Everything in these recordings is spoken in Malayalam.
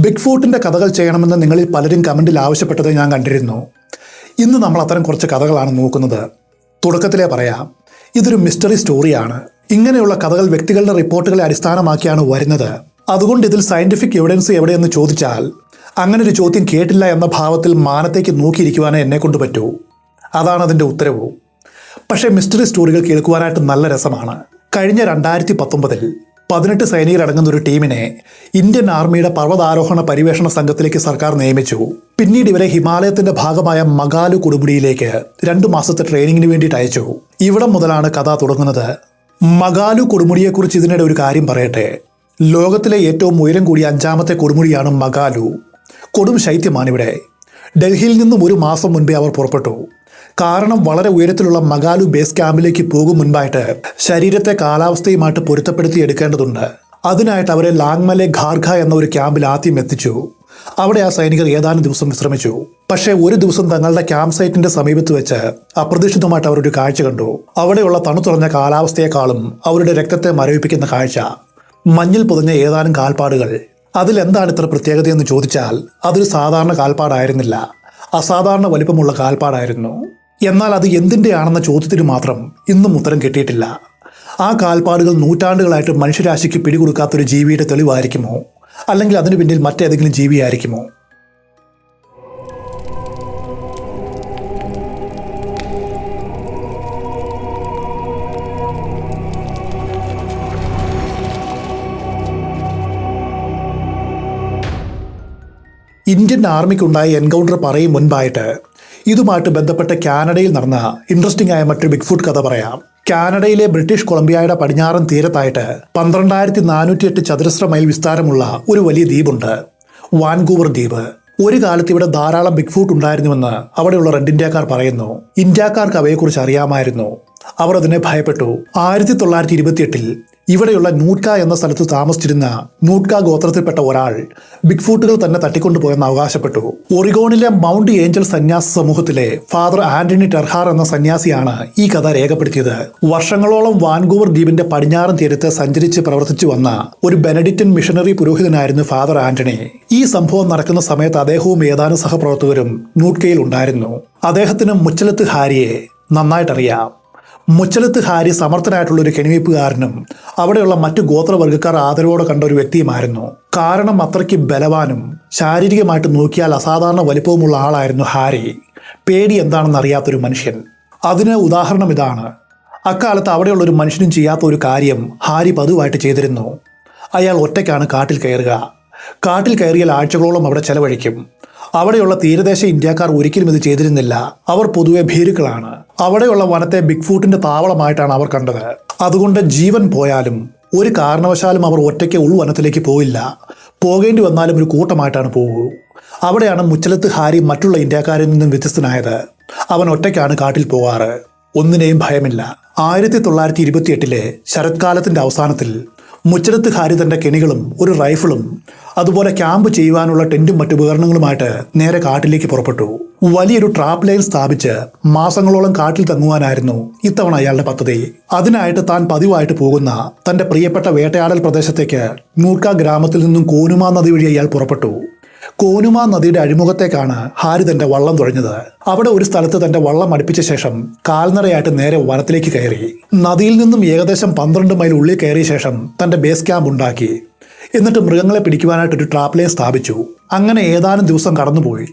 ബിഗ് ഫൂട്ടിൻ്റെ കഥകൾ ചെയ്യണമെന്ന് നിങ്ങളിൽ പലരും കമൻറ്റിൽ ആവശ്യപ്പെട്ടത് ഞാൻ കണ്ടിരുന്നു. ഇന്ന് നമ്മൾ അത്തരം കുറച്ച് കഥകളാണ് നോക്കുന്നത്. തുടക്കത്തിലേ പറയാം, ഇതൊരു മിസ്റ്ററി സ്റ്റോറിയാണ്. ഇങ്ങനെയുള്ള കഥകൾ വ്യക്തികളുടെ റിപ്പോർട്ടുകളെ അടിസ്ഥാനമാക്കിയാണ് വരുന്നത്. അതുകൊണ്ട് ഇതിൽ സയൻറ്റിഫിക് എവിഡൻസ് എവിടെയെന്ന് ചോദിച്ചാൽ അങ്ങനെ ഒരു ചോദ്യം കേട്ടില്ല എന്ന ഭാവത്തിൽ മാനത്തേക്ക് നോക്കിയിരിക്കുവാനേ എന്നെക്കൊണ്ട് പറ്റൂ. അതാണ് അതിൻ്റെ ഉത്തരവും. പക്ഷേ മിസ്റ്ററി സ്റ്റോറികൾ കേൾക്കുവാനായിട്ട് നല്ല രസമാണ്. കഴിഞ്ഞ 2019 18 സൈനികരടങ്ങുന്ന ഒരു ടീമിനെ ഇന്ത്യൻ ആർമിയുടെ പർവ്വതാരോഹണ പരിവേഷണ സംഘത്തിലേക്ക് സർക്കാർ നിയമിച്ചു. പിന്നീട് ഇവരെ ഹിമാലയത്തിന്റെ ഭാഗമായ മഗാലു കൊടുമുടിയിലേക്ക് 2 മാസത്തെ ട്രെയിനിങ്ങിന് വേണ്ടിയിട്ട് അയച്ചു. ഇവിടം മുതലാണ് കഥ തുടങ്ങുന്നത്. മഗാലു കൊടുമുടിയെക്കുറിച്ച് ഇതിനിടെ ഒരു കാര്യം പറയട്ടെ. ലോകത്തിലെ ഏറ്റവും ഉയരം കൂടിയ 5ാമത്തെ കൊടുമുടിയാണ് മഗാലു. കൊടും ശൈത്യമാണിവിടെ. ഡൽഹിയിൽ നിന്നും 1 മാസം മുൻപേ അവർ പുറപ്പെട്ടു. കാരണം വളരെ ഉയരത്തിലുള്ള മഗാലു ബേസ് ക്യാമ്പിലേക്ക് പോകും മുൻപായിട്ട് ശരീരത്തെ കാലാവസ്ഥയുമായിട്ട് പൊരുത്തപ്പെടുത്തി എടുക്കേണ്ടതുണ്ട്. അതിനായിട്ട് അവരെ ലാങ്മലെ ഖാർഖ എന്ന ഒരു ക്യാമ്പിൽ ആദ്യം എത്തിച്ചു. അവിടെ ആ സൈനികർ ഏതാനും ദിവസം വിശ്രമിച്ചു. പക്ഷേ ഒരു ദിവസം തങ്ങളുടെ ക്യാമ്പ് സൈറ്റിന്റെ സമീപത്ത് വെച്ച് അപ്രതീക്ഷിതമായിട്ട് അവരൊരു കാഴ്ച കണ്ടു. അവിടെയുള്ള തണുത്തുറഞ്ഞ കാലാവസ്ഥയെക്കാളും അവരുടെ രക്തത്തെ മരവിപ്പിക്കുന്ന കാഴ്ച. മഞ്ഞിൽ പൊതിഞ്ഞ ഏതാനും കാൽപ്പാടുകൾ. അതിലെന്താണ് ഇത്ര പ്രത്യേകതയെന്ന് ചോദിച്ചാൽ അതൊരു സാധാരണ കാൽപ്പാടായിരുന്നില്ല. അസാധാരണ വലിപ്പമുള്ള കാൽപ്പാടായിരുന്നു. എന്നാൽ അത് എന്തിൻ്റെയാണെന്ന ചോദ്യത്തിന് മാത്രം ഇന്നും ഉത്തരം കിട്ടിയിട്ടില്ല. ആ കാൽപ്പാടുകൾ നൂറ്റാണ്ടുകളായിട്ട് മനുഷ്യരാശിക്ക് പിടികൊടുക്കാത്തൊരു ജീവിയുടെ തെളിവായിരിക്കുമോ? അല്ലെങ്കിൽ അതിനു പിന്നിൽ മറ്റേതെങ്കിലും ജീവിയായിരിക്കുമോ? ഇന്ത്യൻ ആർമിക്കുണ്ടായ എൻകൗണ്ടർ പറയും മുൻപായിട്ട് ഇതുമായിട്ട് ബന്ധപ്പെട്ട കാനഡയിൽ നടന്ന ഇൻട്രസ്റ്റിംഗ് ആയ മറ്റൊരു ബിഗ് ഫുട്ട് കഥ പറയാം. കാനഡയിലെ ബ്രിട്ടീഷ് കൊളംബിയയുടെ പടിഞ്ഞാറൻ തീരത്തായിട്ട് 12,408 ചതുരശ്ര മൈൽ വിസ്താരമുള്ള ഒരു വലിയ ദ്വീപുണ്ട്, വാൻകൂവർ ദ്വീപ്. ഒരു കാലത്ത് ഇവിടെ ധാരാളം ബിഗ് ഫുട്ട് ഉണ്ടായിരുന്നുവെന്ന് അവിടെയുള്ള റെഡ് ഇന്ത്യക്കാർ പറയുന്നു. ഇന്ത്യക്കാർക്ക് അവയെക്കുറിച്ച് അറിയാമായിരുന്നു. അവർ അതിനെ ഭയപ്പെട്ടു. 1928 ഇവിടെയുള്ള നൂട്ക എന്ന സ്ഥലത്ത് താമസിച്ചിരുന്ന നൂട്ക ഗോത്രത്തിൽപ്പെട്ട ഒരാൾ ബിഗ് ഫൂട്ടുകൾ തന്നെ തട്ടിക്കൊണ്ടുപോയെന്ന് അവകാശപ്പെട്ടു. ഒറിഗോണിലെ മൗണ്ട് ഏഞ്ചൽ സന്യാസ സമൂഹത്തിലെ ഫാദർ ആന്റണി ടെർഹാർ എന്ന സന്യാസിയാണ് ഈ കഥ രേഖപ്പെടുത്തിയത്. വർഷങ്ങളോളം വാൻകൂവർ ദ്വീപിന്റെ പടിഞ്ഞാറൻ തീരത്ത് സഞ്ചരിച്ച് പ്രവർത്തിച്ചു വന്ന ഒരു ബെനഡിക്റ്റൻ മിഷണറി പുരോഹിതനായിരുന്നു ഫാദർ ആന്റണി. ഈ സംഭവം നടക്കുന്ന സമയത്ത് അദ്ദേഹവും ഏതാനും സഹപ്രവർത്തകരും നൂട്കയിൽ ഉണ്ടായിരുന്നു. അദ്ദേഹത്തിന് മുച്ചലത്ത് ഹാരിയെ നന്നായിട്ടറിയാം. മുച്ചലത്ത് ഹാരി സമർത്ഥനായിട്ടുള്ള ഒരു കെണിവയ്പ്പുകാരനും അവിടെയുള്ള മറ്റു ഗോത്രവർഗ്ഗക്കാർ ആദരവോടെ കണ്ട ഒരു വ്യക്തിയുമായിരുന്നു. കാരണം അത്രയ്ക്ക് ബലവാനും ശാരീരികമായിട്ട് നോക്കിയാൽ അസാധാരണ വലിപ്പവുമുള്ള ആളായിരുന്നു ഹാരി. പേടി എന്താണെന്ന് അറിയാത്തൊരു മനുഷ്യൻ. അതിന് ഉദാഹരണം ഇതാണ്. അക്കാലത്ത് അവിടെയുള്ള ഒരു മനുഷ്യനും ചെയ്യാത്ത ഒരു കാര്യം ഹാരി പതിവായിട്ട് ചെയ്തിരുന്നു. അയാൾ ഒറ്റയ്ക്കാണ് കാട്ടിൽ കയറുക. കാട്ടിൽ കയറിയാൽ ആഴ്ചകളോളം അവിടെ ചെലവഴിക്കും. അവിടെയുള്ള തീരദേശ ഇന്ത്യക്കാർ ഒരിക്കലും ഇത് ചെയ്തിരുന്നില്ല. അവർ പൊതുവെ ഭീരുക്കളാണ്. അവിടെയുള്ള വനത്തെ ബിഗ് ഫൂട്ടിന്റെ താവളമായിട്ടാണ് അവർ കണ്ടത്. അതുകൊണ്ട് ജീവൻ പോയാലും ഒരു കാരണവശാലും അവർ ഒറ്റയ്ക്ക് ഉൾവനത്തിലേക്ക് പോയില്ല. പോകേണ്ടി വന്നാലും ഒരു കൂട്ടമായിട്ടാണ് പോകൂ. അവിടെയാണ് മുച്ചലത്ത് ഹാരി മറ്റുള്ള ഇന്ത്യക്കാരിൽ നിന്നും വ്യത്യസ്തനായത്. അവൻ ഒറ്റയ്ക്കാണ് കാട്ടിൽ പോകാറ്. ഒന്നിനെയും ഭയമില്ല. 1928 ശരത്കാലത്തിന്റെ അവസാനത്തിൽ മുച്ചലത്ത് ഹാരി തന്റെ കെണികളും ഒരു റൈഫിളും അതുപോലെ ക്യാമ്പ് ചെയ്യുവാനുള്ള ടെന്റും മറ്റു ഉപകരണങ്ങളുമായിട്ട് നേരെ കാട്ടിലേക്ക് പുറപ്പെട്ടു. വലിയൊരു ട്രാപ്പ് ലൈൻ സ്ഥാപിച്ച് മാസങ്ങളോളം കാട്ടിൽ തങ്ങുവാനായിരുന്നു ഇത്തവണ അയാളുടെ പദ്ധതി. അതിനായിട്ട് താൻ പതിവായിട്ട് പോകുന്ന തന്റെ പ്രിയപ്പെട്ട വേട്ടയാടൽ പ്രദേശത്തേക്ക് നൂർക്ക ഗ്രാമത്തിൽ നിന്നും കോനുമ നദി വഴി അയാൾ പുറപ്പെട്ടു. കോനുമ നദിയുടെ അഴിമുഖത്തേക്കാണ് ഹാരി തന്റെ വള്ളം തുഴഞ്ഞത്. അവിടെ ഒരു സ്ഥലത്ത് തന്റെ വള്ളം അടുപ്പിച്ച ശേഷം കാൽനടയായിട്ട് നേരെ വനത്തിലേക്ക് കയറി. നദിയിൽ നിന്നും ഏകദേശം 12 മൈൽ ഉള്ളിൽ കയറിയ ശേഷം തന്റെ ബേസ് ക്യാമ്പ് ഉണ്ടാക്കി. എന്നിട്ട് മൃഗങ്ങളെ പിടിക്കുവാനായിട്ട് ഒരു ട്രാപ്പ് ലൈൻ സ്ഥാപിച്ചു. അങ്ങനെ ഏതാനും ദിവസം കടന്നുപോയി.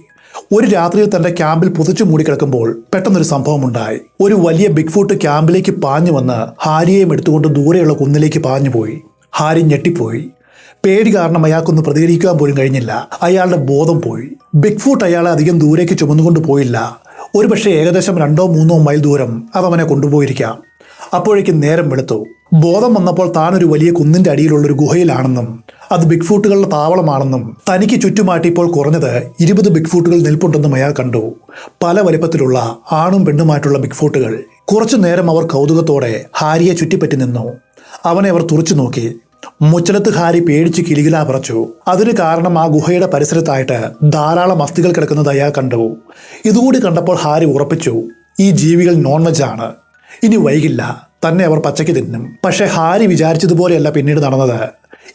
ഒരു രാത്രിയിൽ തന്റെ ക്യാമ്പിൽ പുതച്ചു മൂടിക്കിടക്കുമ്പോൾ പെട്ടെന്നൊരു സംഭവം ഉണ്ടായി. ഒരു വലിയ ബിഗ് ഫൂട്ട് ക്യാമ്പിലേക്ക് പാഞ്ഞു വന്ന് ഹാരിയെയും എടുത്തുകൊണ്ട് ദൂരെയുള്ള കുന്നിലേക്ക് പാഞ്ഞുപോയി. ഹാരി ഞെട്ടിപ്പോയി. പേടി കാരണം അയാൾക്കൊന്ന് പ്രതികരിക്കാൻ പോലും കഴിഞ്ഞില്ല. അയാളുടെ ബോധം പോയി. ബിഗ് ഫൂട്ട് അയാളെ അധികം ദൂരേക്ക് ചുമന്നുകൊണ്ട് പോയില്ല. ഒരുപക്ഷെ ഏകദേശം 2-3 മൈൽ ദൂരം അതവനെ കൊണ്ടുപോയിരിക്കാം. അപ്പോഴേക്കും നേരം വെളുത്തു. ബോധം വന്നപ്പോൾ താനൊരു വലിയ കുന്നിന്റെ അടിയിലുള്ള ഒരു ഗുഹയിലാണെന്നും അത് ബിഗ് ഫൂട്ടുകളുടെ താവളമാണെന്നും തനിക്ക് ചുറ്റുമായിട്ട് ഇപ്പോൾ കുറഞ്ഞത് 20 ബിഗ് ഫൂട്ടുകൾ നിൽപ്പുണ്ടെന്നും അയാൾ കണ്ടു. പല വലിപ്പത്തിലുള്ള ആണും പെണ്ണുമായിട്ടുള്ള ബിഗ് ഫൂട്ടുകൾ. കുറച്ചു നേരം അവർ കൗതുകത്തോടെ ഹാരിയെ ചുറ്റിപ്പറ്റി നിന്നു. അവനെ അവർ തുറച്ചു നോക്കി. മുച്ചലത്ത് ഹാരി പേടിച്ച് കിലുകിലാ പറച്ചു. അതിന് കാരണം ആ ഗുഹയുടെ പരിസരത്തായിട്ട് ധാരാളം അസ്ഥികൾ കിടക്കുന്നത് അയാൾ കണ്ടു. ഇതുകൂടി കണ്ടപ്പോൾ ഹാരി ഉറപ്പിച്ചു, ഈ ജീവികൾ നോൺ വെജ് ആണ്. ഇനി വൈകില്ല, തന്നെ അവർ പച്ചയ്ക്ക് തിന്നും. പക്ഷെ ഹാരി വിചാരിച്ചതുപോലെയല്ല പിന്നീട് നടന്നത്.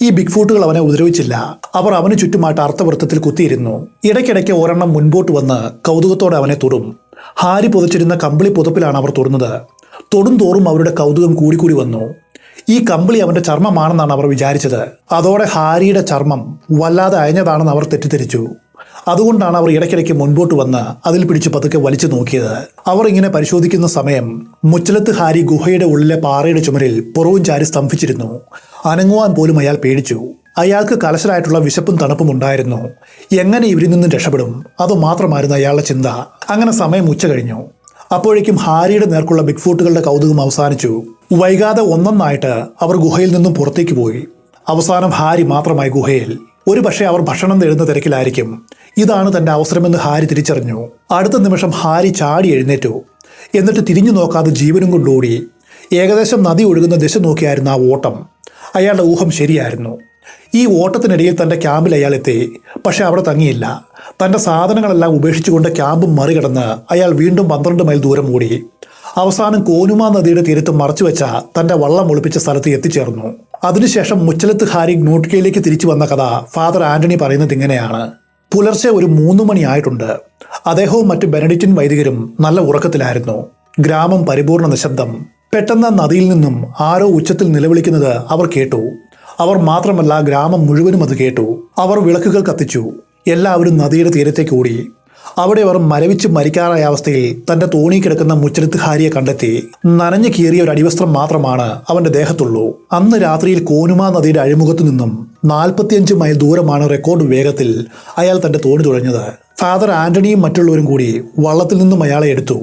ഈ ബിഗ് ഫൂട്ടുകൾ അവനെ ഉപദ്രവിച്ചില്ല. അവർ അവന് ചുറ്റുമായിട്ട് അർത്ഥവൃത്തത്തിൽ കുത്തിയിരുന്നു. ഇടയ്ക്കിടയ്ക്ക് ഒരെണ്ണം മുൻപോട്ട് വന്ന് കൗതുകത്തോടെ അവനെ തൊടും. ഹാരി പുതച്ചിരുന്ന കമ്പിളി പുതപ്പിലാണ് അവർ തൊടുന്നത്. തൊടും തോറും അവരുടെ കൗതുകം കൂടിക്കൂടി വന്നു. ഈ കമ്പിളി അവന്റെ ചർമ്മമാണെന്നാണ് അവർ വിചാരിച്ചത്. അതോടെ ഹാരിയുടെ ചർമ്മം വല്ലാതെ അയഞ്ഞതാണെന്ന് അവർ തെറ്റിദ്ധരിച്ചു. അതുകൊണ്ടാണ് അവർ ഇടയ്ക്കിടയ്ക്ക് മുൻപോട്ട് വന്ന് അതിൽ പിടിച്ച് പതുക്കെ വലിച്ചു നോക്കിയത്. അവർ ഇങ്ങനെ പരിശോധിക്കുന്ന സമയം മുച്ചലത്ത് ഹാരി ഗുഹയുടെ ഉള്ളിലെ പാറയുടെ ചുമരിൽ പുറവും ചാരി സ്തംഭിച്ചിരുന്നു. അനങ്ങുവാൻ പോലും അയാൾ പേടിച്ചു. അയാൾക്ക് കലശലായിട്ടുള്ള വിശപ്പും തണുപ്പും ഉണ്ടായിരുന്നു. എങ്ങനെ ഇവരിൽ നിന്നും രക്ഷപ്പെടും? അതുമാത്രമായിരുന്നു അയാളുടെ ചിന്ത. അങ്ങനെ സമയം ഉച്ച കഴിഞ്ഞു. അപ്പോഴേക്കും ഹാരിയുടെ നേർക്കുള്ള ബിഗ് ഫൂട്ടുകളുടെ കൗതുകം അവസാനിച്ചു. വൈകാതെ ഒന്നൊന്നായിട്ട് അവർ ഗുഹയിൽ നിന്നും പുറത്തേക്ക് പോയി. അവസാനം ഹാരി മാത്രമായി ഗുഹയിൽ. ഒരു പക്ഷേ അവർ ഭക്ഷണം തേടുന്ന തിരക്കിലായിരിക്കും. ഇതാണ് തന്റെ അവസരമെന്ന് ഹാരി തിരിച്ചറിഞ്ഞു. അടുത്ത നിമിഷം ഹാരി ചാടി എഴുന്നേറ്റു. എന്നിട്ട് തിരിഞ്ഞു നോക്കാതെ ജീവനും കൊണ്ടോടി. ഏകദേശം നദി ഒഴുകുന്ന ദിശ നോക്കിയായിരുന്നു ആ ഓട്ടം. അയാളുടെ ഊഹം ശരിയായിരുന്നു. ഈ ഓട്ടത്തിനിടയിൽ തന്റെ ക്യാമ്പിൽ അയാൾ എത്തി. പക്ഷെ അവിടെ തങ്ങിയില്ല. തന്റെ സാധനങ്ങളെല്ലാം ഉപേക്ഷിച്ചുകൊണ്ട് ക്യാമ്പ് മറികടന്ന് അയാൾ വീണ്ടും 12 മൈൽ ദൂരം ഓടി. അവസാനം കോനുമ നദിയുടെ തീരത്ത് മറച്ചുവെച്ച തന്റെ വള്ളം ഒളിപ്പിച്ച സ്ഥലത്ത് എത്തിച്ചേർന്നു. അതിനുശേഷം മുച്ചലത്ത് ഹാരി നോട്ട്കയിലേക്ക് തിരിച്ചു വന്ന കഥ ഫാദർ ആന്റണി പറയുന്നത് ഇങ്ങനെയാണ്. പുലർച്ചെ ഒരു 3 മണിയായിട്ടുണ്ട്. അദ്ദേഹവും മറ്റ് ബെനഡിക്റ്റിൻ വൈദികരും നല്ല ഉറക്കത്തിലായിരുന്നു. ഗ്രാമം പരിപൂർണ നിശബ്ദം. പെട്ടെന്ന് നദിയിൽ നിന്നും ആരോ ഉച്ചത്തിൽ നിലവിളിക്കുന്നത് അവർ കേട്ടു. അവർ മാത്രമല്ല, ഗ്രാമം മുഴുവനും അത് കേട്ടു. അവർ വിളക്കുകൾ കത്തിച്ചു. എല്ലാവരും നദിയുടെ തീരത്തേക്ക് ഓടി. അവിടെ അവർ മരവിച്ച് മരിക്കാറായ അവസ്ഥയിൽ തന്റെ തോണി കിടക്കുന്ന മുച്ചലത്ത് ഹാരിയെ കണ്ടെത്തി. നനഞ്ഞു കീറിയ ഒരു അടിവസ്ത്രം മാത്രമാണ് അവന്റെ ദേഹത്തുള്ളൂ. അന്ന് രാത്രിയിൽ കോനുമ നദിയുടെ അഴിമുഖത്തു നിന്നും 45 മൈൽ ദൂരമാണ് റെക്കോർഡ് വേഗത്തിൽ അയാൾ തന്റെ തോണി തുഴഞ്ഞത്. ഫാദർ ആന്റണിയും മറ്റുള്ളവരും കൂടി വള്ളത്തിൽ നിന്നും അയാളെ എടുത്തു.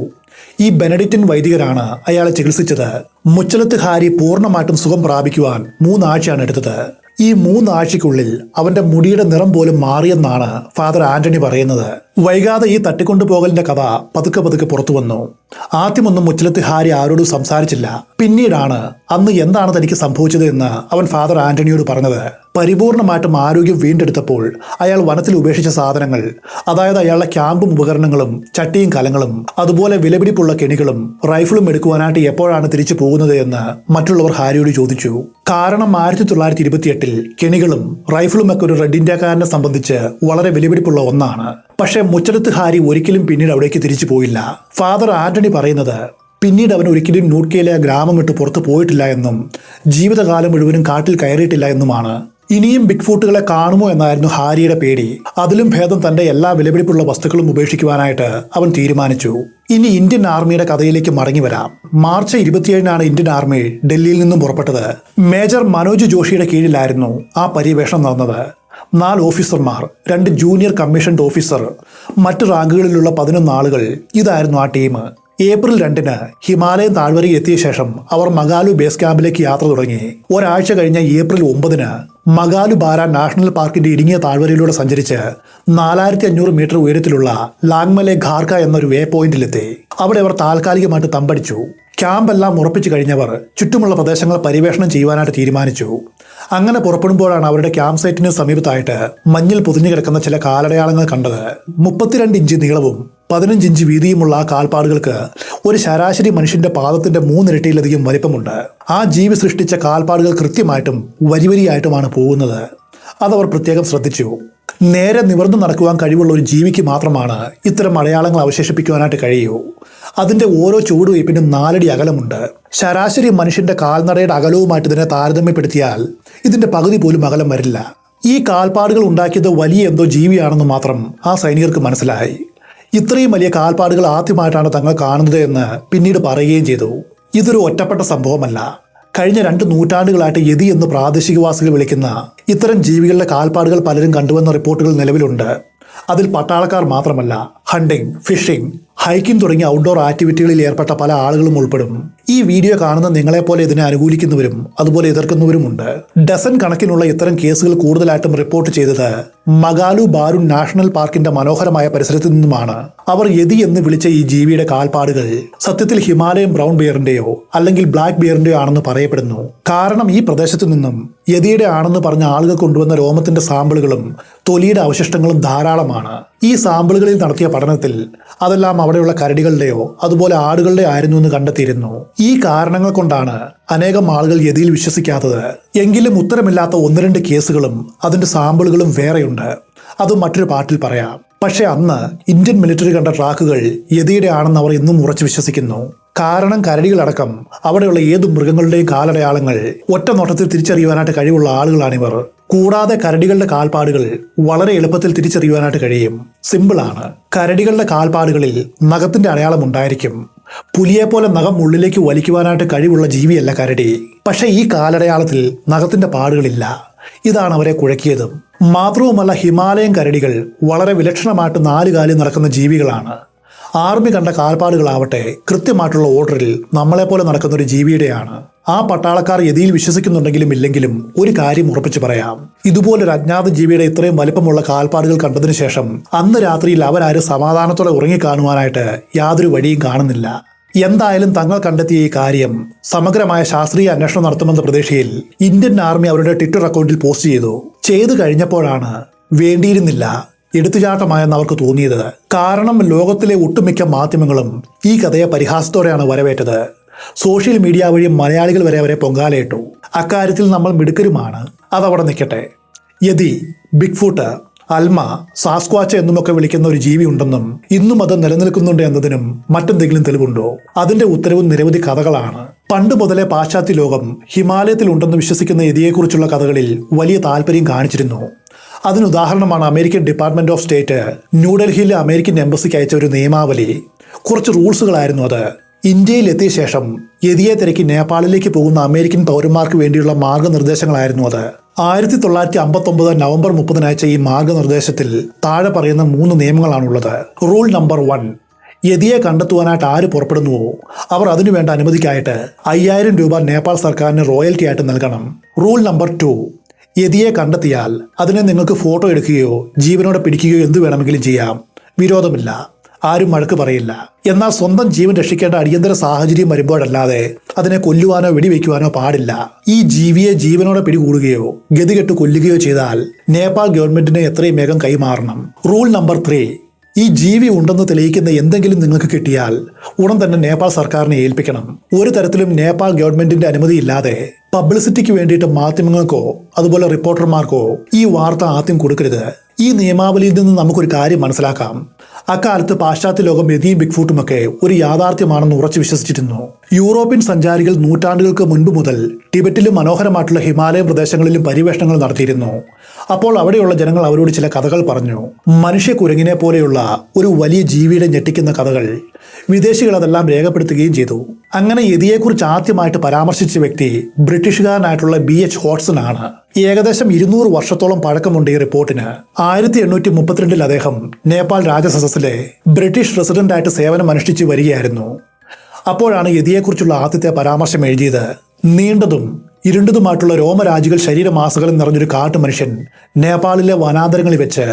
ഈ ബെനഡിക്റ്റിൻ വൈദികരാണ് അയാളെ ചികിത്സിച്ചത്. മുച്ചലത്ത് ഹാരി പൂർണ്ണമായിട്ടും സുഖം പ്രാപിക്കുവാൻ 3 ആഴ്ചയാണ് എടുത്തത്. ഈ 3 ആഴ്ചയ്ക്കുള്ളിൽ അവന്റെ മുടിയുടെ നിറം പോലും മാറിയെന്നാണ് ഫാദർ ആന്റണി പറയുന്നത്. വൈകാതെ ഈ തട്ടിക്കൊണ്ടുപോകലിന്റെ കഥ പതുക്കെ പതുക്കെ പുറത്തു വന്നു. ആദ്യമൊന്നും മുച്ചലത്ത് ഹാരി ആരോടും സംസാരിച്ചില്ല. പിന്നീടാണ് അന്ന് എന്താണ് തനിക്ക് സംഭവിച്ചത് എന്ന് അവൻ ഫാദർ ആന്റണിയോട് പറഞ്ഞത്. പരിപൂർണമായിട്ടും ആരോഗ്യം വീണ്ടെടുത്തപ്പോൾ അയാൾ വനത്തിൽ ഉപേക്ഷിച്ച സാധനങ്ങൾ, അതായത് അയാളുടെ ക്യാമ്പും ഉപകരണങ്ങളും ചട്ടിയും കലങ്ങളും അതുപോലെ വിലപിടിപ്പുള്ള കെണികളും റൈഫിളും എടുക്കുവാനായിട്ട് എപ്പോഴാണ് തിരിച്ചു പോകുന്നത് എന്ന് മറ്റുള്ളവർ ഹാരിയോട് ചോദിച്ചു. കാരണം 1928 കെണികളും റൈഫിളും ഒക്കെ ഒരു റെഡ് ഇന്ത്യക്കാരനെ സംബന്ധിച്ച് വളരെ വിലപിടിപ്പുള്ള ഒന്നാണ്. പക്ഷേ മുച്ചലത്ത് ഹാരി ഒരിക്കലും പിന്നീട് അവിടേക്ക് തിരിച്ചു പോയില്ല. ഫാദർ ആന്റണി പറയുന്നത് പിന്നീട് അവൻ ഒരിക്കലും നൂട്ട്കയിലെ ആ ഗ്രാമം വിട്ട് പുറത്തു പോയിട്ടില്ല എന്നും ജീവിതകാലം മുഴുവനും കാട്ടിൽ കയറിയിട്ടില്ല എന്നുമാണ്. ഇനിയും ബിഗ് ഫൂട്ടുകളെ കാണുമോ എന്നായിരുന്നു ഹാരിയുടെ പേടി. അതിലും ഭേദം തന്റെ എല്ലാ വിലപിടിപ്പുള്ള വസ്തുക്കളും ഉപേക്ഷിക്കുവാനായിട്ട് അവൻ തീരുമാനിച്ചു. ഇനി ഇന്ത്യൻ ആർമിയുടെ കഥയിലേക്ക് മടങ്ങി വരാം. മാർച്ച് 27 ഇന്ത്യൻ ആർമി ഡൽഹിയിൽ നിന്നും പുറപ്പെട്ടത്. മേജർ മനോജ് ജോഷിയുടെ കീഴിലായിരുന്നു ആ പര്യവേഷണം നടന്നത്. 4 ഓഫീസർമാർ, 2 ജൂനിയർ കമ്മീഷൻഡ് ഓഫീസർ, മറ്റ് റാങ്കുകളിലുള്ള 11 ആളുകൾ. ഇതായിരുന്നു ആ ടീം. ഏപ്രിൽ 2 ഹിമാലയൻ താഴ്വരയിൽ എത്തിയ ശേഷം അവർ മഗാലു ബേസ് ക്യാമ്പിലേക്ക് യാത്ര തുടങ്ങി. ഒരാഴ്ച കഴിഞ്ഞ ഏപ്രിൽ 9 മഗാലു ബാര നാഷണൽ പാർക്കിന്റെ ഇടുങ്ങിയ താഴ്വരയിലൂടെ സഞ്ചരിച്ച് 4500 മീറ്റർ ഉയരത്തിലുള്ള ലാങ്മലെ ഖാർക്ക എന്നൊരു വേ പോയിന്റിലെത്തി. അവിടെ അവർ താൽക്കാലികമായിട്ട് തമ്പടിച്ചു. ക്യാമ്പെല്ലാം ഉറപ്പിച്ചു കഴിഞ്ഞവർ ചുറ്റുമുള്ള പ്രദേശങ്ങൾ പര്യവേഷണം ചെയ്യുവാനായിട്ട് തീരുമാനിച്ചു. അങ്ങനെ പുറപ്പെടുമ്പോഴാണ് അവരുടെ ക്യാമ്പ് സൈറ്റിന് സമീപത്തായിട്ട് മഞ്ഞിൽ പൊതിഞ്ഞു കിടക്കുന്ന ചില കാലടയാളങ്ങൾ കണ്ടത്. 32 ഇഞ്ച് നീളവും 15 ഇഞ്ച് വീതിയുമുള്ള ആ കാൽപ്പാടുകൾക്ക് ഒരു ശരാശരി മനുഷ്യന്റെ പാദത്തിന്റെ 3 ഇരട്ടിയിലധികം വലിപ്പമുണ്ട്. ആ ജീവി സൃഷ്ടിച്ച കാൽപ്പാടുകൾ കൃത്യമായിട്ടും വരിവരിയായിട്ടുമാണ് പോകുന്നത്. അതവർ പ്രത്യേകം ശ്രദ്ധിച്ചു. നേരെ നിവർന്നു നടക്കുവാൻ കഴിവുള്ള ഒരു ജീവിക്ക് മാത്രമാണ് ഇത്തരം അടയാളങ്ങൾ അവശേഷിപ്പിക്കുവാനായിട്ട് കഴിയൂ. അതിന്റെ ഓരോ ചുവടുവയ്പ്പിനും 4 അടി അകലമുണ്ട്. ശരാശരി മനുഷ്യന്റെ കാൽനടയുടെ അകലവുമായിട്ട് ഇതിനെ താരതമ്യപ്പെടുത്തിയാൽ ഇതിന്റെ പകുതി പോലും അകലം വരില്ല. ഈ കാൽപ്പാടുകൾ ഉണ്ടാക്കിയത് വലിയ എന്തോ ജീവിയാണെന്ന് മാത്രം ആ സൈനികർക്ക് മനസ്സിലായി. ഇത്രയും വലിയ കാൽപ്പാടുകൾ ആദ്യമായിട്ടാണ് തങ്ങൾ കാണുന്നത് എന്ന് പിന്നീട് പറയുകയും ചെയ്തു. ഇതൊരു ഒറ്റപ്പെട്ട സംഭവമല്ല. കഴിഞ്ഞ 2 നൂറ്റാണ്ടുകളായിട്ട് യതി എന്ന് പ്രാദേശികവാസികൾ വിളിക്കുന്ന ഇത്തരം ജീവികളുടെ കാൽപ്പാടുകൾ പലരും കണ്ടുവന്ന റിപ്പോർട്ടുകൾ നിലവിലുണ്ട്. അതിൽ പട്ടാളക്കാർ മാത്രമല്ല, ഹണ്ടിങ്, ഫിഷിംഗ്, ഹൈക്കിംഗ് തുടങ്ങിയ ഔട്ട്ഡോർ ആക്ടിവിറ്റികളിൽ ഏർപ്പെട്ട പല ആളുകളും ഉൾപ്പെടും. ഈ വീഡിയോ കാണുന്ന നിങ്ങളെപ്പോലെ ഇതിനെ അനുകൂലിക്കുന്നവരും അതുപോലെ എതിർക്കുന്നവരുമുണ്ട്. ഡസൻ കണക്കിനുള്ള ഇത്തരം കേസുകൾ കൂടുതലായിട്ടും റിപ്പോർട്ട് ചെയ്തത് മഗാലു ബാരു നാഷണൽ പാർക്കിന്റെ മനോഹരമായ പരിസരത്ത് നിന്നുമാണ്. അവർ യതി എന്ന് വിളിച്ച ഈ ജീവിയുടെ കാൽപ്പാടുകൾ സത്യത്തിൽ ഹിമാലയൻ ബ്രൗൺ ബിയറിന്റെയോ അല്ലെങ്കിൽ ബ്ലാക്ക് ബിയറിന്റെയോ ആണെന്ന് പറയപ്പെടുന്നു. കാരണം ഈ പ്രദേശത്തു നിന്നും യതിയുടെ ആണെന്ന് പറഞ്ഞ ആളുകൾ കൊണ്ടുവന്ന രോമത്തിന്റെ സാമ്പിളുകളും തൊലിയുടെ അവശിഷ്ടങ്ങളും ധാരാളമാണ്. ഈ സാമ്പിളുകളിൽ നടത്തിയ പഠനത്തിൽ അതെല്ലാം അവിടെയുള്ള കരടികളുടെയോ അതുപോലെ ആടുകളുടെയോ ആയിരുന്നു എന്ന് കണ്ടെത്തിയിരുന്നു. ഈ കാരണങ്ങൾ കൊണ്ടാണ് അനേകം ആളുകൾ യതിയിൽ വിശ്വസിക്കാത്തത്. എങ്കിലും ഉത്തരമില്ലാത്ത 1-2 കേസുകളും അതിന്റെ സാമ്പിളുകളും വേറെയുണ്ട്. അതും മറ്റൊരു പാട്ടിൽ പറയാം. പക്ഷെ അന്ന് ഇന്ത്യൻ മിലിറ്ററി കണ്ട ട്രാക്കുകൾ യതിയുടെ ആണെന്ന് അവർ ഇന്നും ഉറച്ചു വിശ്വസിക്കുന്നു. കാരണം കരടികളടക്കം അവിടെയുള്ള ഏതു മൃഗങ്ങളുടെയും കാലടയാളങ്ങൾ ഒറ്റ നോട്ടത്തിൽ തിരിച്ചറിയുവാനായിട്ട് കഴിവുള്ള ആളുകളാണിവർ. കൂടാതെ കരടികളുടെ കാൽപ്പാടുകൾ വളരെ എളുപ്പത്തിൽ തിരിച്ചറിയുവാനായിട്ട് കഴിയും. സിമ്പിളാണ്. കരടികളുടെ കാൽപ്പാടുകളിൽ നഖത്തിന്റെ അടയാളം ഉണ്ടായിരിക്കും. പുലിയെപ്പോലെ നഖം ഉള്ളിലേക്ക് വലിക്കുവാനായിട്ട് കഴിവുള്ള ജീവിയല്ല കരടി. പക്ഷെ ഈ കാലടയാളത്തിൽ നഖത്തിന്റെ പാടുകളില്ല. ഇതാണ് അവരെ കുഴക്കിയതും. മാത്രവുമല്ല, ഹിമാലയൻ കരടികൾ വളരെ വിലക്ഷണമായിട്ട് 4 കാലിൽ നടക്കുന്ന ജീവികളാണ്. ആർമി കണ്ട കാൽപ്പാടുകളാവട്ടെ കൃത്യമായിട്ടുള്ള ഓർഡറിൽ നമ്മളെപ്പോലെ നടക്കുന്ന ഒരു ജീവിയുടെയാണ്. ആ പട്ടാളക്കാർ യതിയിൽ വിശ്വസിക്കുന്നുണ്ടെങ്കിലും ഇല്ലെങ്കിലും ഒരു കാര്യം ഉറപ്പിച്ചു പറയാം. ഇതുപോലൊരു അജ്ഞാത ജീവിയുടെ ഇത്രയും വലിപ്പമുള്ള കാൽപ്പാടുകൾ കണ്ടതിനു ശേഷം അന്ന് രാത്രിയിൽ അവരാരും സമാധാനത്തോടെ ഉറങ്ങിക്കാണുവാനായിട്ട് യാതൊരു വഴിയും കാണുന്നില്ല. എന്തായാലും തങ്ങൾ കണ്ടെത്തിയ ഈ കാര്യം സമഗ്രമായ ശാസ്ത്രീയ അന്വേഷണം നടത്തുമെന്ന പ്രതീക്ഷയിൽ ഇന്ത്യൻ ആർമി അവരുടെ ട്വിറ്റർ അക്കൗണ്ടിൽ പോസ്റ്റ് ചെയ്തു കഴിഞ്ഞപ്പോഴാണ് വേണ്ടിയിരുന്നില്ല, എടുത്തുചാട്ടമായെന്ന് അവർക്ക് തോന്നിയത്. കാരണം ലോകത്തിലെ ഒട്ടുമിക്ക മാധ്യമങ്ങളും ഈ കഥയെ പരിഹാസത്തോടെയാണ് വരവേറ്റത്. സോഷ്യൽ മീഡിയ വഴി മലയാളികൾ വരെ അവരെ പൊങ്കാലയിട്ടു. അക്കാര്യത്തിൽ നമ്മൾ മിടുക്കരുമാണ്. അതവിടെ നിൽക്കട്ടെ. യതി, ബിഗ്ഫുട്ട്, അൽമ, സാസ്ക്വാച്ച് എന്നുമൊക്കെ വിളിക്കുന്ന ഒരു ജീവി ഉണ്ടെന്നും ഇന്നും അത് നിലനിൽക്കുന്നുണ്ട് എന്നതിനും മറ്റെന്തെങ്കിലും തെളിവുണ്ടോ? അതിന്റെ ഉത്തരവും നിരവധി കഥകളാണ്. പണ്ട് മുതലേ പാശ്ചാത്യ ലോകം ഹിമാലയത്തിൽ ഉണ്ടെന്ന് വിശ്വസിക്കുന്ന യതിയെക്കുറിച്ചുള്ള കഥകളിൽ വലിയ താല്പര്യം കാണിച്ചിരുന്നു. അതിനുദാഹരണമാണ് അമേരിക്കൻ ഡിപ്പാർട്ട്മെന്റ് ഓഫ് സ്റ്റേറ്റ് ന്യൂഡൽഹിയിലെ അമേരിക്കൻ എംബസിക്ക് അയച്ച ഒരു നിയമാവലി. കുറച്ച് റൂൾസുകളായിരുന്നു അത്. ഇന്ത്യയിൽ എത്തിയ ശേഷം യതിയെ തിരക്കി നേപ്പാളിലേക്ക് പോകുന്ന അമേരിക്കൻ പൗരന്മാർക്ക് വേണ്ടിയുള്ള മാർഗനിർദ്ദേശങ്ങളായിരുന്നു അത്. 1959 നവംബർ 30 അയച്ച ഈ മാർഗനിർദ്ദേശത്തിൽ താഴെ പറയുന്ന 3 നിയമങ്ങളാണുള്ളത്. റൂൾ നമ്പർ 1: യതിയെ കണ്ടെത്തുവാനായിട്ട് ആര് പുറപ്പെടുന്നുവോ അവർ അതിനുവേണ്ട അനുമതിക്കായിട്ട് 5000 രൂപ നേപ്പാൾ സർക്കാരിന് റോയൽറ്റി ആയിട്ട് നൽകണം. റൂൾ നമ്പർ 2: യതിയെ കണ്ടെത്തിയാൽ അതിനെ നിങ്ങൾക്ക് ഫോട്ടോ എടുക്കുകയോ ജീവനോടെ പിടിക്കുകയോ എന്തു വേണമെങ്കിലും ചെയ്യാം. വിരോധമില്ല, ആരും വഴക്ക് പറയില്ല. എന്നാൽ സ്വന്തം ജീവൻ രക്ഷിക്കേണ്ട അടിയന്തര സാഹചര്യം വരുമ്പോഴല്ലാതെ അതിനെ കൊല്ലുവാനോ വെടിവെക്കുവാനോ പാടില്ല. ഈ ജീവിയെ ജീവനോടെ പിടികൂടുകയോ ഗതികെട്ട് കൊല്ലുകയോ ചെയ്താൽ നേപ്പാൾ ഗവൺമെന്റിനെ എത്രയും വേഗം കൈമാറണം. റൂൾ നമ്പർ 3: ഈ ജീവി ഉണ്ടെന്ന് തെളിയിക്കുന്ന എന്തെങ്കിലും നിങ്ങൾക്ക് കിട്ടിയാൽ ഉടൻ തന്നെ നേപ്പാൾ സർക്കാരിനെ ഏൽപ്പിക്കണം. ഒരു തരത്തിലും നേപ്പാൾ ഗവൺമെന്റിന്റെ അനുമതിയില്ലാതെ പബ്ലിസിറ്റിക്ക് വേണ്ടിയിട്ട് മാധ്യമങ്ങൾക്കോ അതുപോലെ റിപ്പോർട്ടർമാർക്കോ ഈ വാർത്ത ആദ്യം കൊടുക്കരുത്. ഈ നിയമാവലിയിൽ നിന്ന് നമുക്കൊരു കാര്യം മനസ്സിലാക്കാം. അക്കാലത്ത് പാശ്ചാത്യ ലോകം യതിയും ബിഗ്ഫുട്ടുമൊക്കെ ഒരു യാഥാർത്ഥ്യമാണെന്ന് ഉറച്ചു വിശ്വസിച്ചിരുന്നു. യൂറോപ്യൻ സഞ്ചാരികൾ നൂറ്റാണ്ടുകൾക്ക് മുൻപ് മുതൽ ടിബറ്റിലും മനോഹരമായിട്ടുള്ള ഹിമാലയൻ പ്രദേശങ്ങളിലും പര്യവേഷണങ്ങൾ നടത്തിയിരുന്നു. അപ്പോൾ അവിടെയുള്ള ജനങ്ങൾ അവരോട് ചില കഥകൾ പറഞ്ഞു. മനുഷ്യ കുരങ്ങിനെ പോലെയുള്ള ഒരു വലിയ ജീവിയുടെ ഞെട്ടിക്കുന്ന കഥകൾ. വിദേശികൾ അതെല്ലാം രേഖപ്പെടുത്തുകയും ചെയ്തു. അങ്ങനെ യതിയെക്കുറിച്ച് ആദ്യമായിട്ട് പരാമർശിച്ച വ്യക്തി ബ്രിട്ടീഷുകാരനായിട്ടുള്ള BH ഹോട്ട്സൺ ആണ്. ഏകദേശം 200 വർഷത്തോളം പഴക്കമുണ്ട് ഈ റിപ്പോർട്ടിന്. 1832 അദ്ദേഹം നേപ്പാൾ രാജസദസ്സിലെ ബ്രിട്ടീഷ് റെസിഡന്റായിട്ട് സേവനം അനുഷ്ഠിച്ചു വരികയായിരുന്നു. അപ്പോഴാണ് യതിയെക്കുറിച്ചുള്ള ആദ്യത്തെ പരാമർശം എഴുതിയത്. നീണ്ടതും ഇരുണ്ടതുമായിട്ടുള്ള രോമരാജികൾ ശരീരമാസകളും നിറഞ്ഞൊരു കാട്ടുമനുഷ്യൻ നേപ്പാളിലെ വനാന്തരങ്ങളിൽ വെച്ച്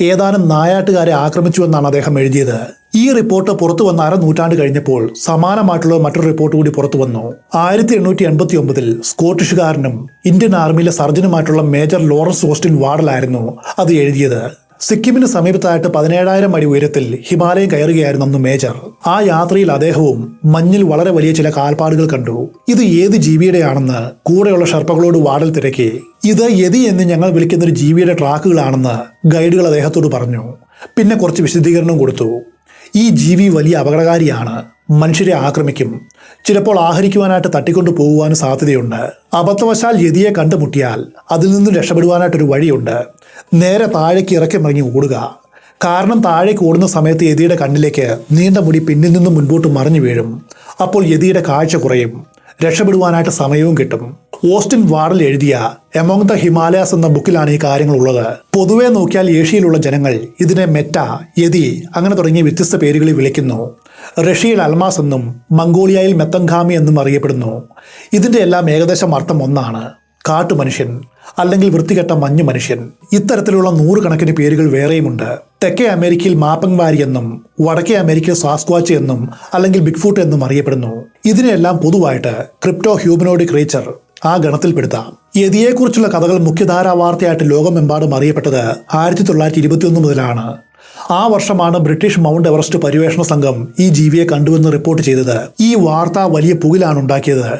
ഏതാനും നായാട്ടുകാരെ ആക്രമിച്ചുവെന്നാണ് അദ്ദേഹം എഴുതിയത്. ഈ റിപ്പോർട്ട് പുറത്തു വന്ന 1/2 നൂറ്റാണ്ട് കഴിഞ്ഞപ്പോൾ സമാനമായിട്ടുള്ള മറ്റൊരു റിപ്പോർട്ട് കൂടി പുറത്തു വന്നു. 1889 സ്കോട്ടിഷുകാരനും ഇന്ത്യൻ ആർമിയിലെ സർജനുമായിട്ടുള്ള മേജർ ലോറൻസ് ഓസ്റ്റിൻ വാർഡലായിരുന്നു അത് എഴുതിയത്. സിക്കിമിന് സമീപത്തായിട്ട് 17,000 അടി ഉയരത്തിൽ ഹിമാലയം കയറുകയായിരുന്നു അന്ന് മേജർ. ആ യാത്രയിൽ അദ്ദേഹവും മഞ്ഞിൽ വളരെ വലിയ ചില കാൽപ്പാടുകൾ കണ്ടു. ഇത് ഏത് ജീവിയുടെയാണെന്ന് കൂടെയുള്ള ഷെർപ്പകളോട് വാർഡൽ തിരക്കി. ഇത് യതി എന്ന് ഞങ്ങൾ വിളിക്കുന്ന ഒരു ജീവിയുടെ ട്രാക്കുകളാണെന്ന് ഗൈഡുകൾ അദ്ദേഹത്തോട് പറഞ്ഞു. പിന്നെ കുറച്ച് വിശദീകരണം കൊടുത്തു. ഈ ജീവി വലിയ അപകടകാരിയാണ്, മനുഷ്യരെ ആക്രമിക്കും, ചിലപ്പോൾ ആഹരിക്കുവാനായിട്ട് തട്ടിക്കൊണ്ടു പോകുവാനും സാധ്യതയുണ്ട്. അബദ്ധവശാൽ യതിയെ കണ്ടുമുട്ടിയാൽ അതിൽ നിന്നും രക്ഷപ്പെടുവാനായിട്ടൊരു വഴിയുണ്ട്. നേരെ താഴേക്ക് ഇറക്കി ഓടുക. കാരണം താഴേക്ക് ഓടുന്ന സമയത്ത് യതിയുടെ കണ്ണിലേക്ക് നീണ്ട മുടി പിന്നിൽ നിന്നും മുൻപോട്ട് മറിഞ്ഞു വീഴും. അപ്പോൾ യതിയുടെ കാഴ്ച കുറയും, രക്ഷപ്പെടുവാനായിട്ട് സമയവും കിട്ടും. ഓസ്റ്റിൻ വാർഡൽ എഴുതിയ എമോങ് ദ ഹിമാലയാസ് എന്ന ബുക്കിലാണ് ഈ കാര്യങ്ങൾ ഉള്ളത്. പൊതുവെ നോക്കിയാൽ ഏഷ്യയിലുള്ള ജനങ്ങൾ ഇതിനെ മെറ്റ, യതി അങ്ങനെ തുടങ്ങിയ വ്യത്യസ്ത പേരുകളിൽ വിളിക്കുന്നു. റഷ്യയിൽ അൽമാസ് എന്നും മംഗോളിയയിൽ മെത്തങ്കാമി എന്നും അറിയപ്പെടുന്നു. ഇതിന്റെ എല്ലാം ഏകദേശം അർത്ഥം ഒന്നാണ്: കാട്ടുമനുഷ്യൻ അല്ലെങ്കിൽ വൃത്തികെട്ട മഞ്ഞു മനുഷ്യൻ. ഇത്തരത്തിലുള്ള 100 കണക്കിന് പേരുകൾ വേറെയുമുണ്ട്. തെക്കേ അമേരിക്കയിൽ മാപ്പങ്വാരി എന്നും വടക്കേ അമേരിക്കയിൽ സാസ്ക്വാച്ച് എന്നും അല്ലെങ്കിൽ ബിഗ്ഫുട്ട് എന്നും അറിയപ്പെടുന്നു. ഇതിനെല്ലാം പൊതുവായിട്ട് ക്രിപ്റ്റോ ഹ്യൂമനോയിഡ് ക്രീച്ചർ ആ ഗണത്തിൽപ്പെടുത്താം. യതിയെക്കുറിച്ചുള്ള കഥകൾ മുഖ്യധാരാ വാർത്തയായിട്ട് ലോകമെമ്പാടും അറിയപ്പെട്ടത് 1921 മുതലാണ്. ആ വർഷമാണ് ബ്രിട്ടീഷ് മൗണ്ട് എവറസ്റ്റ് പര്യവേഷണ സംഘം ഈ ജീവിയെ കണ്ടുവെന്ന് റിപ്പോർട്ട് ചെയ്തത്. ഈ വാർത്ത വലിയ പുകിലാണ് ഉണ്ടാക്കിയത്.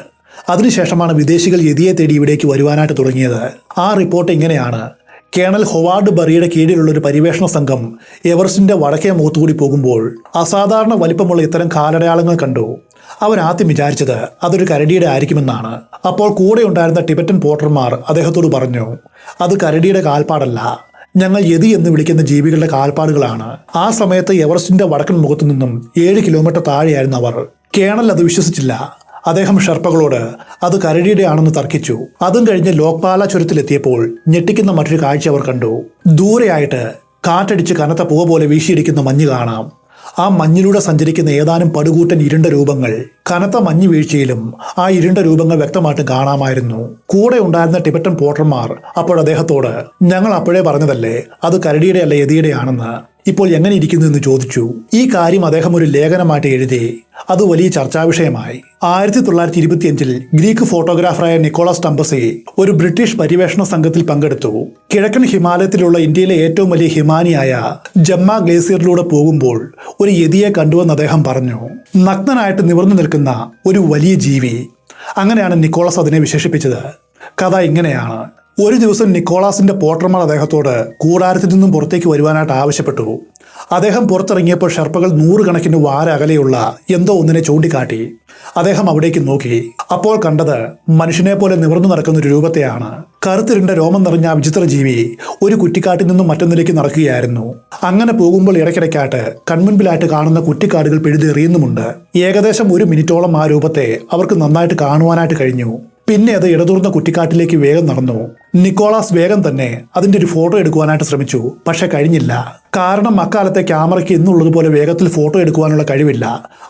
അതിനുശേഷമാണ് വിദേശികൾ യതിയെ തേടി ഇവിടേക്ക് വരുവാനായിട്ട് തുടങ്ങിയത്. ആ റിപ്പോർട്ട് ഇങ്ങനെയാണ്: കേണൽ ഹൊവാർഡ് ബറിയുടെ കീഴിലുള്ള ഒരു പര്യവേഷണ സംഘം എവറസ്റ്റിന്റെ വടക്കേ മുഖത്തുകൂടി പോകുമ്പോൾ അസാധാരണ വലിപ്പമുള്ള ഇത്തരം കാലടയാളങ്ങൾ കണ്ടു. അവരാദ്യം വിചാരിച്ചത് അതൊരു കരടിയുടെ ആയിരിക്കുമെന്നാണ്. അപ്പോൾ കൂടെ ഉണ്ടായിരുന്ന ടിബറ്റൻ പോർട്ടർമാർ അദ്ദേഹത്തോട് പറഞ്ഞു, അത് കരടിയുടെ കാൽപ്പാടല്ല, ഞങ്ങൾ യതി എന്ന് വിളിക്കുന്ന ജീവികളുടെ കാൽപ്പാടുകളാണ്. ആ സമയത്ത് എവറസ്റ്റിന്റെ വടക്കൻ മുഖത്തു നിന്നും 7 കിലോമീറ്റർ താഴെയായിരുന്നു അവർ. കേണൽ അത് വിശ്വസിച്ചില്ല. അദ്ദേഹം ഷെർപ്പകളോട് അത് കരടിയുടെ ആണെന്ന് തർക്കിച്ചു. അതും കഴിഞ്ഞ് ലോക്പാല ചുരത്തിലെത്തിയപ്പോൾ ഞെട്ടിക്കുന്ന മറ്റൊരു കാഴ്ച അവർ കണ്ടു. ദൂരെയായിട്ട് കാറ്റടിച്ച് കനത്ത പുക പോലെ വീശിയിരിക്കുന്ന മഞ്ഞ് കാണാം. ആ മഞ്ഞിലൂടെ സഞ്ചരിക്കുന്ന ഏതാനും പടുകൂറ്റൻ ഇരുണ്ട രൂപങ്ങൾ. കനത്ത മഞ്ഞ് വീഴ്ചയിലും ആ ഇരുണ്ട രൂപങ്ങൾ വ്യക്തമായിട്ടും കാണാമായിരുന്നു. കൂടെ ഉണ്ടായിരുന്ന ടിബറ്റൻ പോർട്ടർമാർ അപ്പോൾ അദ്ദേഹത്തോട്, ഞങ്ങൾ അപ്പോഴേ പറഞ്ഞതല്ലേ അത് കരടിയുടെ അല്ല യതിയുടെ ആണെന്ന്, ഇപ്പോൾ എങ്ങനെ ഇരിക്കുന്നു എന്ന് ചോദിച്ചു. ഈ കാര്യം അദ്ദേഹം ഒരു ലേഖനമായിട്ട് എഴുതി. അത് വലിയ ചർച്ചാ വിഷയമായി. 1925 ഗ്രീക്ക് ഫോട്ടോഗ്രാഫറായ നിക്കോളാസ് ടംബസി ഒരു ബ്രിട്ടീഷ് പര്യവേഷണ സംഘത്തിൽ പങ്കെടുത്തു. കിഴക്കൻ ഹിമാലയത്തിലുള്ള ഇന്ത്യയിലെ ഏറ്റവും വലിയ ഹിമാനിയായ ജമ്മ ഗ്ലേസിയറിലൂടെ പോകുമ്പോൾ ഒരു യതിയെ കണ്ടുവെന്ന് അദ്ദേഹം പറഞ്ഞു. നഗ്നനായിട്ട് നിവർന്നു നിൽക്കുന്ന ഒരു വലിയ ജീവി. അങ്ങനെയാണ് നിക്കോളാസ് അതിനെ വിശേഷിപ്പിച്ചത്. കഥ ഇങ്ങനെയാണ്: ഒരു ദിവസം നിക്കോളാസിന്റെ പോർട്ടർമാർ അദ്ദേഹത്തോട് കൂടാരത്തിൽ നിന്നും പുറത്തേക്ക് വരുവാനായിട്ട് ആവശ്യപ്പെട്ടു. അദ്ദേഹം പുറത്തിറങ്ങിയപ്പോൾ ഷെർപ്പകൾ 100 കണക്കിന് വാര അകലെയുള്ള എന്തോ ഒന്നിനെ ചൂണ്ടിക്കാട്ടി. അദ്ദേഹം അവിടേക്ക് നോക്കി. അപ്പോൾ കണ്ടത് മനുഷ്യനെ പോലെ നിവർന്നു നടക്കുന്ന ഒരു രൂപത്തെയാണ്. കറുത്തിരുണ്ട രോമം നിറഞ്ഞ വിചിത്ര ജീവി ഒരു കുറ്റിക്കാട്ടിൽ നിന്നും മറ്റൊന്നിലേക്ക് നടക്കുകയായിരുന്നു. അങ്ങനെ പോകുമ്പോൾ ഇടയ്ക്കിടയ്ക്കായിട്ട് കൺമുൻപിലായിട്ട് കാണുന്ന കുറ്റിക്കാടുകൾ പിഴുതെറിയുന്നുമുണ്ട്. ഏകദേശം 1 മിനിറ്റോളം ആ രൂപത്തെ അവർക്ക് നന്നായിട്ട് കാണുവാനായിട്ട് കഴിഞ്ഞു. പിന്നെ അത് ഇടതൂർന്ന കുറ്റിക്കാട്ടിലേക്ക് വേഗം നടന്നു. നിക്കോളാസ് വേഗം തന്നെ അതിന്റെ ഒരു ഫോട്ടോ എടുക്കുവാനായിട്ട് ശ്രമിച്ചു. പക്ഷെ കഴിഞ്ഞില്ല. കാരണം അക്കാലത്തെ ക്യാമറയ്ക്ക് ഇന്നുള്ളതുപോലെ വേഗത്തിൽ ഫോട്ടോ എടുക്കുവാനുള്ള കഴിവില്ല.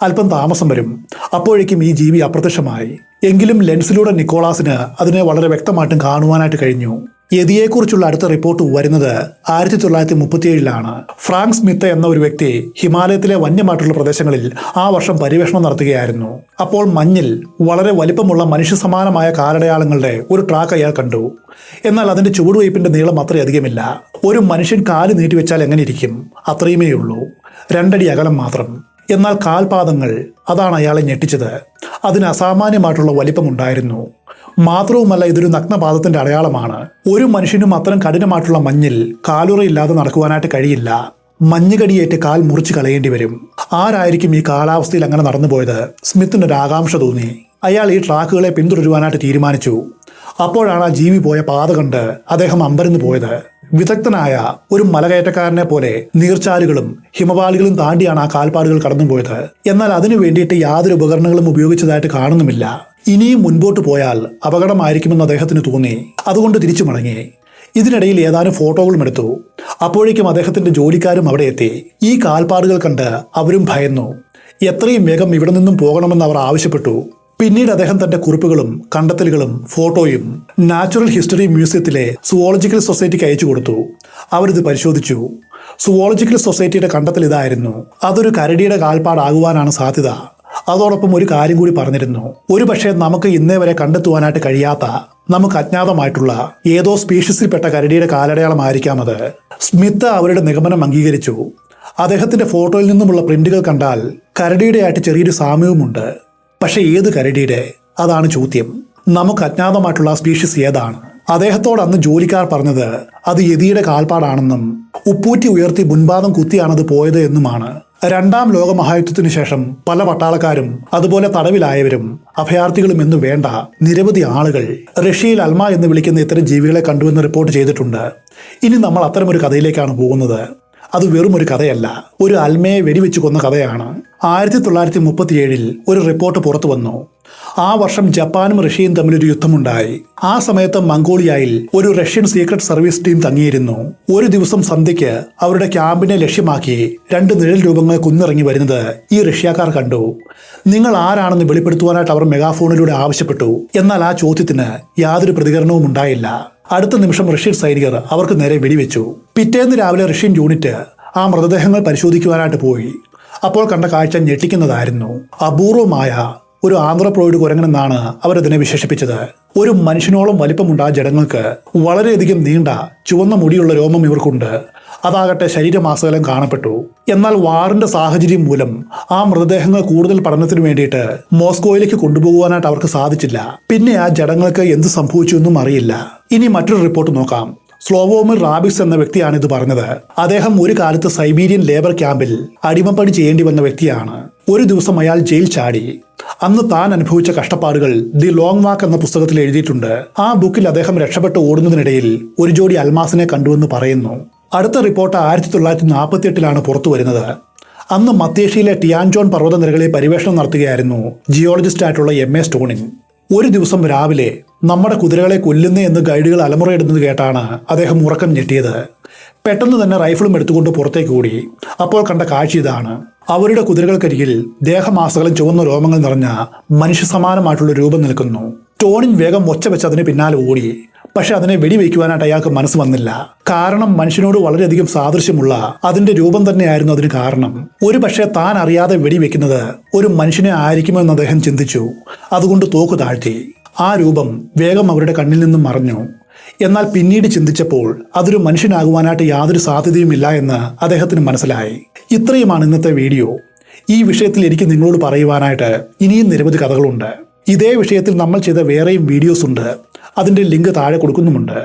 അല്പം താമസം വരും. അപ്പോഴേക്കും ഈ ജീവി അപ്രത്യക്ഷമായി. എങ്കിലും ലെൻസിലൂടെ നിക്കോളാസിന് അതിനെ വളരെ വ്യക്തമായിട്ടും കാണുവാനായിട്ട് കഴിഞ്ഞു. യതിയെക്കുറിച്ചുള്ള അടുത്ത റിപ്പോർട്ട് വരുന്നത് 1937 ഫ്രാങ്ക് സ്മിത്ത് എന്ന ഒരു വ്യക്തി ഹിമാലയത്തിലെ വന്യമായിട്ടുള്ള പ്രദേശങ്ങളിൽ ആ വർഷം പര്യവേഷണം നടത്തുകയായിരുന്നു. അപ്പോൾ മഞ്ഞിൽ വളരെ വലിപ്പമുള്ള മനുഷ്യ സമാനമായ കാലടയാളങ്ങളുടെ ഒരു ട്രാക്ക് അയാൾ കണ്ടു. എന്നാൽ അതിന്റെ ചുവടുവയ്പിന്റെ നീളം അത്രയധികമില്ല. ഒരു മനുഷ്യൻ കാല് നീട്ടിവെച്ചാൽ എങ്ങനെ ഇരിക്കും, അത്രയുമേ ഉള്ളൂ. 2 അടി അകലം മാത്രം. എന്നാൽ കാൽപാദങ്ങൾ, അതാണ് അയാളെ ഞെട്ടിച്ചത്. അതിന് അസാമാന്യമായിട്ടുള്ള വലിപ്പമുണ്ടായിരുന്നു. മാത്രവുമല്ല, ഇതൊരു നഗ്നപാദത്തിന്റെ അടയാളമാണ്. ഒരു മനുഷ്യനും അത്തരം കഠിനമായിട്ടുള്ള മഞ്ഞിൽ കാലുറയില്ലാതെ നടക്കുവാനായിട്ട് കഴിയില്ല. മഞ്ഞുകടിയേറ്റ് കാൽ മുറിച്ച് കളയേണ്ടി വരും. ആരായിരിക്കും ഈ കാലാവസ്ഥയിൽ അങ്ങനെ നടന്നുപോയത്? സ്മിത്തിന് ഒരു ആകാംക്ഷ തോന്നി. അയാൾ ഈ ട്രാക്കുകളെ പിന്തുടരുവാനായിട്ട് തീരുമാനിച്ചു. അപ്പോഴാണ് ആ ജീവി പോയ പാത കണ്ട് അദ്ദേഹം അമ്പരന്ന് പോയത്. വിദഗ്ധനായ ഒരു മലകയറ്റക്കാരനെ പോലെ നീർച്ചാലുകളും ഹിമപാളികളും താണ്ടിയാണ് ആ കാൽപ്പാടുകൾ കടന്നുപോയത്. എന്നാൽ അതിനു വേണ്ടിയിട്ട് യാതൊരു ഉപകരണങ്ങളും ഉപയോഗിച്ചതായിട്ട് കാണുന്നുമില്ല. ഇനിയും മുൻപോട്ട് പോയാൽ അപകടമായിരിക്കുമെന്ന് അദ്ദേഹത്തിന് തോന്നി. അതുകൊണ്ട് തിരിച്ചു മടങ്ങി. ഇതിനിടയിൽ ഏതാനും ഫോട്ടോകളും എടുത്തു. അപ്പോഴേക്കും അദ്ദേഹത്തിന്റെ ജോലിക്കാരും അവിടെ എത്തി. ഈ കാൽപ്പാടുകൾ കണ്ട് അവരും ഭയന്നു. എത്രയും വേഗം ഇവിടെ നിന്നും പോകണമെന്ന് അവർ ആവശ്യപ്പെട്ടു. പിന്നീട് അദ്ദേഹം തന്റെ കുറിപ്പുകളും കണ്ടെത്തലുകളും ഫോട്ടോയും നാച്ചുറൽ ഹിസ്റ്ററി മ്യൂസിയത്തിലെ സുവോളജിക്കൽ സൊസൈറ്റിക്ക് അയച്ചു കൊടുത്തു. അവരിത് പരിശോധിച്ചു. സുവോളജിക്കൽ സൊസൈറ്റിയുടെ കണ്ടെത്തൽ ഇതായിരുന്നു: അതൊരു കരടിയുടെ കാൽപ്പാടാകുവാനാണ് സാധ്യത. അതോടൊപ്പം ഒരു കാര്യം കൂടി പറഞ്ഞിരുന്നു: ഒരു പക്ഷേ നമുക്ക് ഇന്നേ വരെ കണ്ടെത്തുവാനായിട്ട് കഴിയാത്ത, നമുക്ക് അജ്ഞാതമായിട്ടുള്ള ഏതോ സ്പീഷീസിൽപ്പെട്ട കരടിയുടെ കാലടയാളമായിരിക്കാം അത്. സ്മിത്ത് അവരുടെ നിഗമനം അംഗീകരിച്ചു. അദ്ദേഹത്തിന്റെ ഫോട്ടോയിൽ നിന്നുമുള്ള പ്രിന്റുകൾ കണ്ടാൽ കരടിയുടെ ആയിട്ട് ചെറിയൊരു സാമ്യവുമുണ്ട്. പക്ഷെ ഏത് കരടിയുടെ? അതാണ് ചോദ്യം. നമുക്ക് അജ്ഞാതമായിട്ടുള്ള സ്പീഷീസ് ഏതാണ്? അദ്ദേഹത്തോട് അന്ന് ജോലിക്കാർ പറഞ്ഞത് അത് യതിയുടെ കാൽപ്പാടാണെന്നും ഉപ്പൂറ്റി ഉയർത്തി മുൻപാദം കുത്തിയാണത് പോയത് എന്നുമാണ്. 2ാം ലോകമഹായുദ്ധത്തിനു ശേഷം പല പട്ടാളക്കാരും അതുപോലെ തടവിലായവരും അഭയാർത്ഥികളും എന്നു വേണ്ട നിരവധി ആളുകൾ റഷ്യയിൽ അൽമ എന്ന് വിളിക്കുന്ന ഇത്തരം ജീവികളെ കണ്ടുവെന്ന് റിപ്പോർട്ട് ചെയ്തിട്ടുണ്ട്. ഇനി നമ്മൾ അത്തരമൊരു കഥയിലേക്കാണ് പോകുന്നത്. അത് വെറും ഒരു കഥയല്ല, ഒരു അൽമയെ വെടിവെച്ച് കൊന്ന കഥയാണ്. 1937 ഒരു റിപ്പോർട്ട് പുറത്തു വന്നു. ആ വർഷം ജപ്പാനും റഷ്യയും തമ്മിലൊരു യുദ്ധമുണ്ടായി. ആ സമയത്ത് മംഗോളിയയിൽ ഒരു റഷ്യൻ സീക്രട്ട് സർവീസ് ടീം തങ്ങിയിരുന്നു. ഒരു ദിവസം സന്ധ്യയ്ക്ക് അവരുടെ ക്യാമ്പിനെ ലക്ഷ്യമാക്കി 2 നിഴൽ രൂപങ്ങൾ കുന്നിറങ്ങി വരുന്നത് ഈ റഷ്യക്കാർ കണ്ടു. നിങ്ങൾ ആരാണെന്ന് വെളിപ്പെടുത്തുവാനായിട്ട് അവർ മെഗാഫോണിലൂടെ ആവശ്യപ്പെട്ടു. എന്നാൽ ആ ചോദ്യത്തിന് യാതൊരു പ്രതികരണവും ഉണ്ടായില്ല. അടുത്ത നിമിഷം റഷ്യൻ സൈനികർ അവർക്ക് നേരെ വെടിവെച്ചു. പിറ്റേന്ന് രാവിലെ റഷ്യൻ യൂണിറ്റ് ആ മൃതദേഹങ്ങൾ പരിശോധിക്കുവാനായിട്ട് പോയി. അപ്പോൾ കണ്ട കാഴ്ച ഞെട്ടിക്കുന്നതായിരുന്നു. അപൂർവമായ ഒരു ആന്ത്രോപോയിഡ് കുരങ്ങനെന്നാണ് അവരതിനെ വിശേഷിപ്പിച്ചത്. ഒരു മനുഷ്യനോളം വലിപ്പമുണ്ട് ആ ജഡങ്ങൾക്ക്. വളരെയധികം നീണ്ട ചുവന്ന മുടിയുള്ള രോമം ഇവർക്കുണ്ട്. അതാകട്ടെ ശരീരമാസകലം കാണപ്പെട്ടു. എന്നാൽ വാറിന്റെ സാഹചര്യം മൂലം ആ മൃതദേഹങ്ങൾ കൂടുതൽ പഠനത്തിന് വേണ്ടിയിട്ട് മോസ്കോയിലേക്ക് കൊണ്ടുപോകുവാനായിട്ട് അവർക്ക് സാധിച്ചില്ല. പിന്നെ ആ ജഡങ്ങൾക്ക് എന്ത് സംഭവിച്ചു എന്നും അറിയില്ല. ഇനി മറ്റൊരു റിപ്പോർട്ട് നോക്കാം. സ്ലോവോമിർ റാബിക്സ് എന്ന വ്യക്തിയാണ് ഇത് പറഞ്ഞത്. അദ്ദേഹം ഒരു കാലത്ത് സൈബീരിയൻ ലേബർ ക്യാമ്പിൽ അടിമപ്പണി ചെയ്യേണ്ടി വന്ന വ്യക്തിയാണ്. ഒരു ദിവസം അയാൾ ജയിൽ ചാടി. അന്ന് താൻ അനുഭവിച്ച കഷ്ടപ്പാടുകൾ ദി ലോങ് വാക്ക് എന്ന പുസ്തകത്തിൽ എഴുതിയിട്ടുണ്ട്. ആ ബുക്കിൽ അദ്ദേഹം രക്ഷപ്പെട്ട് ഓടുന്നതിനിടയിൽ ഒരു ജോഡി അൽമാസിനെ കണ്ടുവെന്ന് പറയുന്നു. അടുത്ത റിപ്പോർട്ട് 1948 പുറത്തു വരുന്നത്. അന്ന് മധ്യേഷ്യയിലെ ടിയാൻജോൺ പർവ്വതനിരകളിൽ പര്യവേഷണം നടത്തുകയായിരുന്നു ജിയോളജിസ്റ്റ് ആയിട്ടുള്ള M.A. സ്റ്റോണിൻ. ഒരു ദിവസം രാവിലെ നമ്മുടെ കുതിരകളെ കൊല്ലുന്നേ എന്ന് ഗൈഡുകൾ അലമുറയിടുന്നത് കേട്ടാണ് അദ്ദേഹം ഉറക്കം ഞെട്ടിയത്. പെട്ടെന്ന് തന്നെ റൈഫിളും എടുത്തുകൊണ്ട് പുറത്തേക്ക് ഓടി. അപ്പോൾ കണ്ട കാഴ്ച ഇതാണ്. അവരുടെ കുതിരകൾക്കരികിൽ ദേഹമാസകലം ചുവന്ന രോമങ്ങൾ നിറഞ്ഞ മനുഷ്യ സമാനമായിട്ടുള്ള രൂപം നിൽക്കുന്നു. സ്റ്റോണിൻ വേഗം ഒച്ച വെച്ച് അതിന് പിന്നാലെ ഓടി. പക്ഷെ അതിനെ വെടിവെക്കുവാനായിട്ട് അയാൾക്ക് മനസ്സ് വന്നില്ല. കാരണം മനുഷ്യനോട് വളരെയധികം സാദൃശ്യമുള്ള അതിന്റെ രൂപം തന്നെയായിരുന്നു അതിന് കാരണം. ഒരു പക്ഷേ താൻ അറിയാതെ വെടിവെക്കുന്നത് ഒരു മനുഷ്യനെ ആയിരിക്കുമെന്ന് അദ്ദേഹം ചിന്തിച്ചു. അതുകൊണ്ട് തോക്ക് താഴ്ത്തി. ആ രൂപം വേഗം അവരുടെ കണ്ണിൽ നിന്നും മറഞ്ഞു. എന്നാൽ പിന്നീട് ചിന്തിച്ചപ്പോൾ അതൊരു മനുഷ്യനാകുവാനായിട്ട് യാതൊരു സാധ്യതയുമില്ല എന്ന് അദ്ദേഹത്തിന് മനസ്സിലായി. ഇത്രയുമാണ് ഇന്നത്തെ വീഡിയോ. ഈ വിഷയത്തിൽ എനിക്ക് നിങ്ങളോട് പറയുവാനായിട്ട് ഇനിയും നിരവധി കഥകളുണ്ട്. ഇതേ വിഷയത്തിൽ നമ്മൾ ചെയ്ത വേറെയും വീഡിയോസ് ഉണ്ട്. അതിൻ്റെ ലിങ്ക് താഴെ കൊടുക്കുന്നുമുണ്ട്.